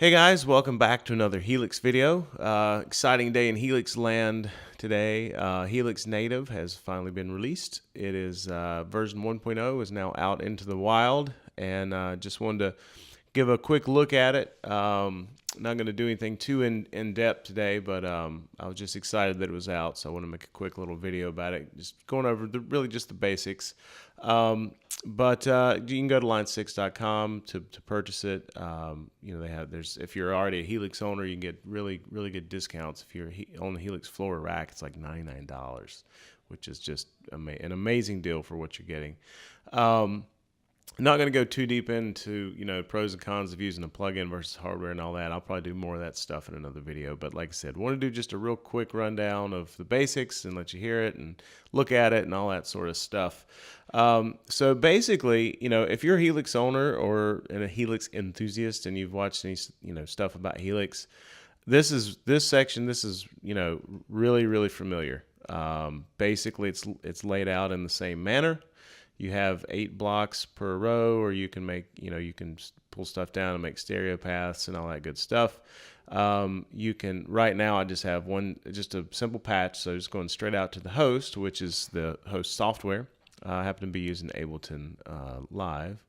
Hey guys, welcome back to another Helix video. Exciting day in Helix land today. Helix Native has finally been released. It is version 1.0 is now out into the wild, and just wanted to give a quick look at it. Not going to do anything too in depth today, but I was just excited that it was out, so I want to make a quick little video about it, just going over really just the basics. But you can go to line6.com to purchase it. You know, if you're already a Helix owner, you can get really good discounts. If you're on the Helix floor rack, it's like $99, which is just an amazing deal for what you're getting. Not going to go too deep into, pros and cons of using a plugin versus hardware and all that. I'll probably do more of that stuff in another video. But like I said, want to do just a real quick rundown of the basics and let you hear it and look at it and all that sort of stuff. So basically, if you're a Helix owner or a Helix enthusiast and you've watched any, stuff about Helix, this section is, really familiar. Basically, it's laid out in the same manner. You have 8 blocks per row, or you can make, you can pull stuff down and make stereo paths and all that good stuff. You can, right now I just have just a simple patch, so just going straight out to the host, which is the host software. I happen to be using Ableton Live.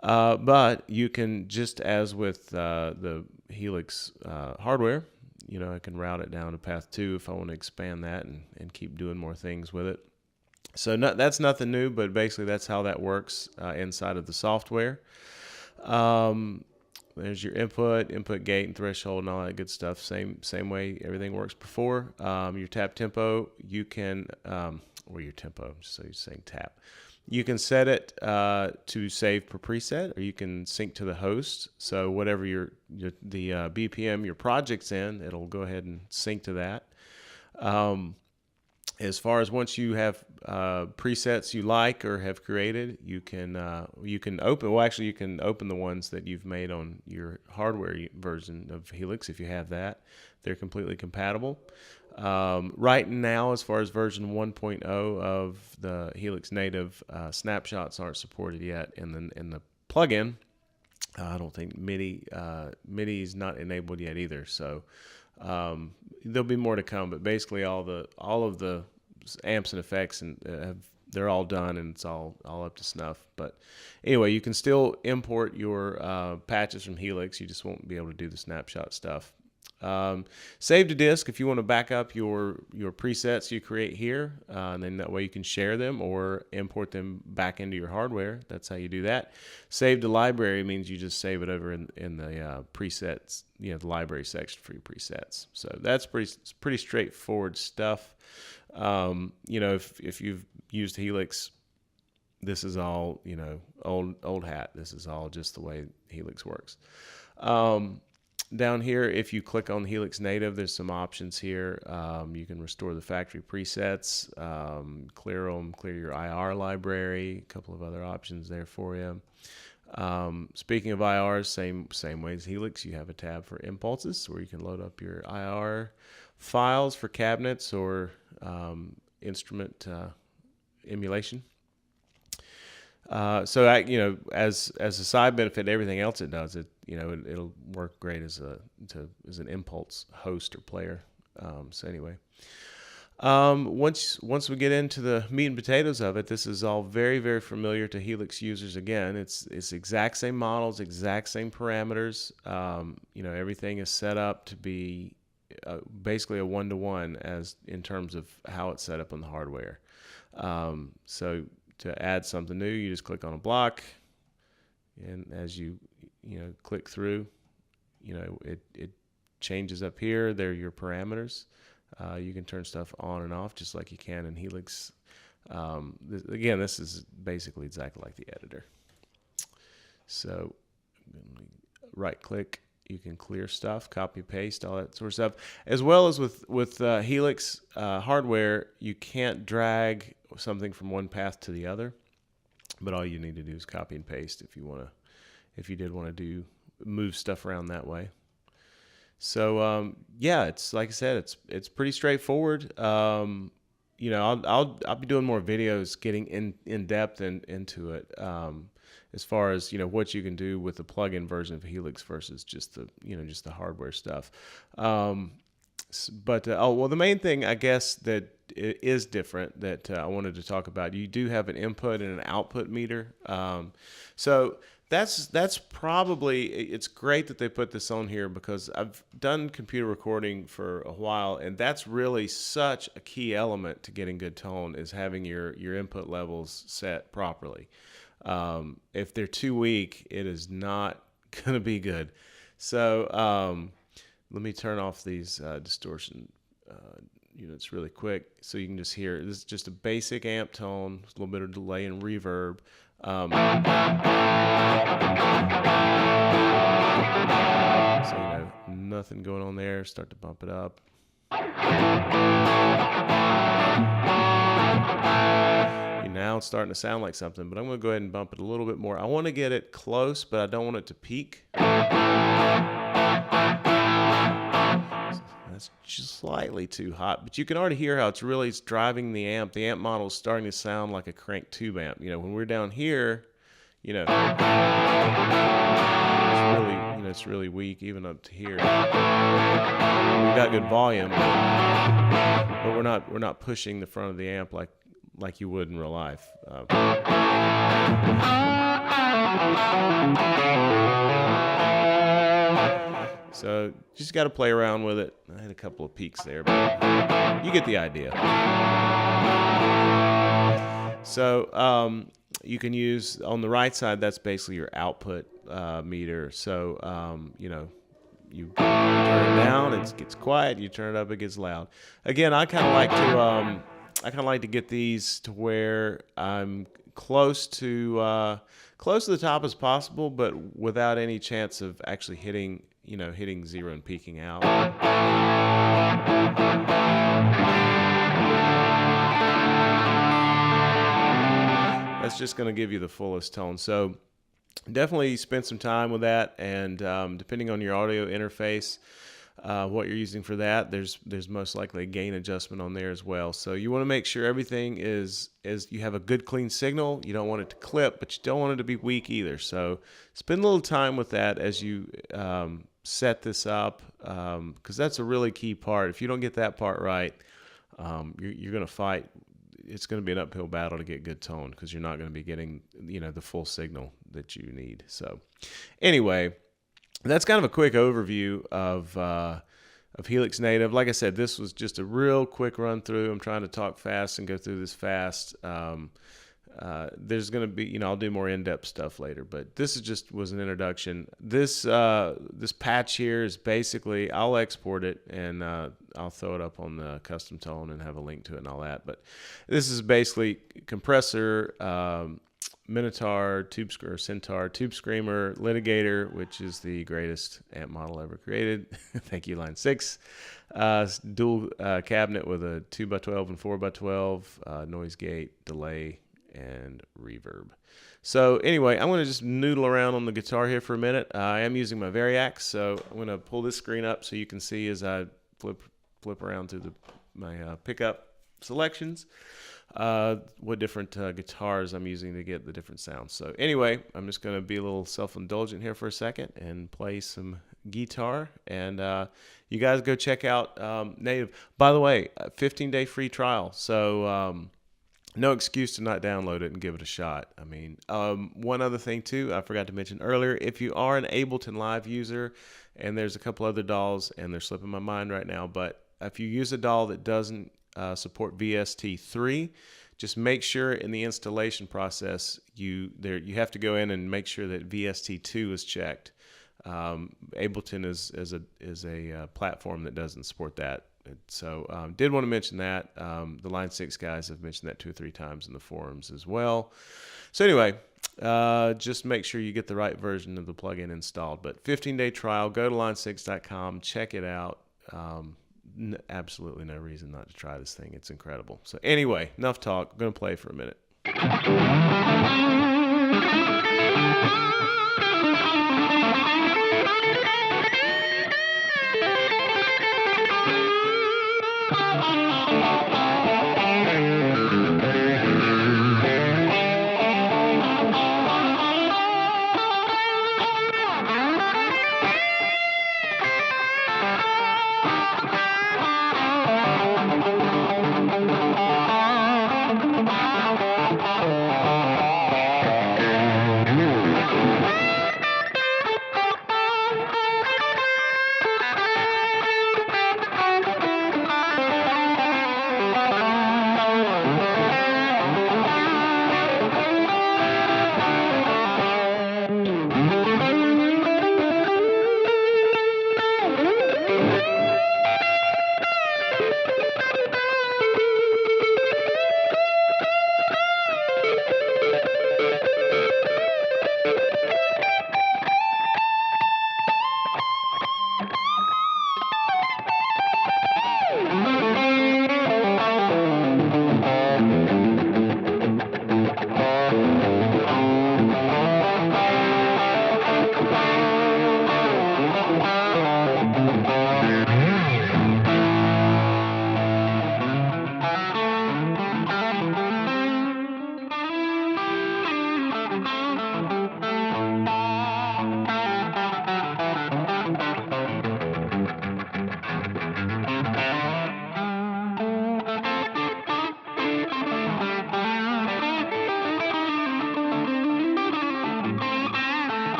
But you can, just as with the Helix hardware, I can route it down to path 2 if I want to expand that and keep doing more things with it. So that's nothing new, but basically that's how that works inside of the software. There's your input gate and threshold and all that good stuff. Same way everything works before. Your tap tempo, you can, or your tempo, so you're saying tap. You can set it to save per preset, or you can sync to the host. So whatever the BPM your project's in, it'll go ahead and sync to that. As far as once you have presets you like or have created, you can open. Well, actually, you can open the ones that you've made on your hardware version of Helix if you have that. They're completely compatible. Right now, as far as version 1.0 of the Helix Native, snapshots aren't supported yet in the plugin. I don't think MIDI is not enabled yet either. So there'll be more to come, but basically all of the amps and effects they're all done, and it's all up to snuff. But anyway, you can still import your patches from Helix. You just won't be able to do the snapshot stuff. Save to disk if you want to back up your presets you create here, and then that way you can share them or import them back into your hardware. That's how you do that. Save to library means you just save it over in the presets, the library section for your presets. So that's pretty straightforward stuff. If you've used Helix, this is all old hat. This is all just the way Helix works. Down here, if you click on Helix Native, there's some options here. You can restore the factory presets, clear your IR library, a couple of other options there for you. Speaking of IRs, same way as Helix, you have a tab for impulses where you can load up your IR files for cabinets or instrument emulation. So as a side benefit, everything else it does, it'll work great as an impulse host or player. So anyway, once we get into the meat and potatoes of it, this is all very, very familiar to Helix users. Again, it's exact same models, exact same parameters. Everything is set up to be basically a one-to-one as in terms of how it's set up on the hardware. So to add something new, you just click on a block, and as you click through, it changes up here. They're your parameters. You can turn stuff on and off just like you can in Helix. Again, this is basically exactly like the editor. So right click, you can clear stuff, copy, paste, all that sort of stuff. As well as with Helix hardware, you can't drag something from one path to the other, but all you need to do is copy and paste if you did want to move stuff around that way. So yeah, it's like I said, it's pretty straightforward. I'll be doing more videos getting in depth and into it. as far as what you can do with the plug-in version of Helix versus just the hardware stuff. But the main thing I guess that is different that I wanted to talk about. You do have an input and an output meter. So that's probably, it's great that they put this on here, because I've done computer recording for a while, and that's really such a key element to getting good tone, is having your input levels set properly. If they're too weak, it is not going to be good. So let me turn off these distortion units really quick so you can just hear. This is just a basic amp tone, a little bit of delay and reverb. So nothing going on there. Start to bump it up. Now it's starting to sound like something, but I'm going to go ahead and bump it a little bit more. I want to get it close, but I don't want it to peak. That's just slightly too hot, but you can already hear how it's really driving the amp. The amp model is starting to sound like a crank tube amp. When we're down here, it's really weak, even up to here. We've got good volume, but we're not pushing the front of the amp like you would in real life. So just got to play around with it. I had a couple of peaks there, but you get the idea. So you can use, on the right side, that's basically your output meter. So, you turn it down, it gets quiet. You turn it up, it gets loud. Again, I kind of like to get these to where I'm close to the top as possible, but without any chance of actually hitting zero and peaking out. That's just going to give you the fullest tone. So definitely spend some time with that, and depending on your audio interface, what you're using for that, there's most likely a gain adjustment on there as well. So you want to make sure everything is you have a good clean signal. You don't want it to clip, but you don't want it to be weak either. So spend a little time with that as you set this up, because that's a really key part. If you don't get that part right, you're going to fight. It's going to be an uphill battle to get good tone, because you're not going to be getting the full signal that you need. So anyway, that's kind of a quick overview of Helix Native. Like I said, this was just a real quick run through. I'm trying to talk fast and go through this fast. There's going to be, I'll do more in-depth stuff later, but this was an introduction. This patch here is basically, I'll export it and I'll throw it up on the custom tone and have a link to it and all that. But this is basically compressor, Minotaur, Centaur, Tube Screamer, Litigator, which is the greatest amp model ever created. Thank you, Line 6. Dual cabinet with a 2x12 and 4x12, noise gate, delay, and reverb. So anyway, I'm going to just noodle around on the guitar here for a minute. I am using my Variax, so I'm going to pull this screen up so you can see as I flip around through my pickup selections what different guitars I'm using to get the different sounds. So anyway, I'm just going to be a little self-indulgent here for a second and play some guitar, and you guys go check out Native. By the way, a 15-day free trial, so no excuse to not download it and give it a shot. I mean, one other thing too, I forgot to mention earlier, if you are an Ableton Live user, and there's a couple other DAWs, and they're slipping my mind right now, but if you use a DAW that doesn't support VST3, just make sure in the installation process you have to go in and make sure that VST2 is checked. Ableton is a platform that doesn't support that. So did want to mention that. The Line 6 guys have mentioned that 2 or 3 times in the forums as well. So anyway, just make sure you get the right version of the plugin installed. But 15-day trial, go to line6.com, check it out. Absolutely no reason not to try this thing. It's incredible. So anyway, enough talk. I'm going to play for a minute.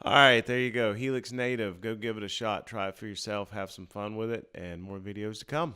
All right, there you go. Helix Native. Go give it a shot. Try it for yourself. Have some fun with it, and more videos to come.